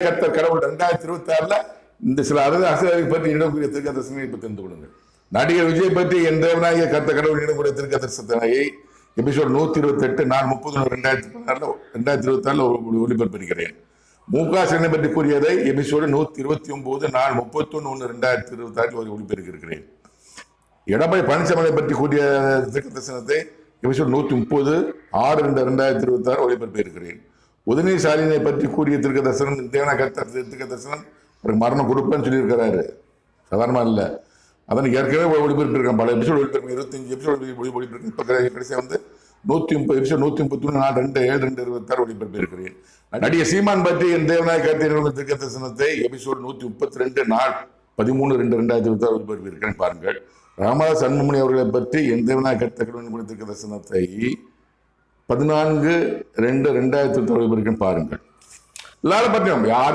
கர்த்தர் கடவுள் 2026 இந்த சில அரசியலை பற்றி இடக்கூடிய திருக்கதர்சனை இப்ப தெரிந்து கொள்ளுங்கள். நடிகர் விஜய் பற்றி என் தேவனாகிய கர்த்தர் கடவுள் இடக்கூடிய திருக்கதர்சனை எபிசோட் 128 நான் 30/2024 ஒளிபரப்பிருக்கிறேன். முக ஸ்டாலினை பற்றி கூறியதை எபிசோடு 129 நான் 31/1/2026 ஒளிபரப்பிருக்கிறேன். எடப்பாடி பழனிசாமி பற்றி கூறிய திருக்கதர்சனத்தை எபிசோடு 130/6/2026 ஒளிபரப்பியிருக்கிறேன். உதயநிதி ஸ்டாலினை பற்றி கூறிய திருக்கதர்சனம் தேவனா கர்த்தர் திருக்கதர்சனம் மரணம் கொடுப்பேன்னு சொல்லியிருக்கிறாரு. சாதாரணமா இல்ல, அதன் ஏற்கனவே ஒளிபரப்பிருக்கேன். பல எபிசோடு ஒளிபரப்பு 25 எபிசோடு ஒளிபரப்பு. இப்ப கடைசியா 130 எபிசோடு 131 நான் 2/7/2026 ஒளிபரப்பியிருக்கிறேன். நடிகர் சீமான் பற்றி என் தேவனாய் கர்த்தர் திருக்கதர்சனத்தை எபிசோடு 132 நாள் 13/2/2026 ஒளிபரப்பியிருக்கிறேன். பாருங்கள். ராமதாஸ் அன்புமணி அவர்களை பற்றி என் தேவனாய் கர்த்தர் திருக்கதர்சனத்தை 14/2/2026 ஒளிபரப்பியிருக்கிறேன். பாருங்கள். எல்லாரும் பற்றியும் யார்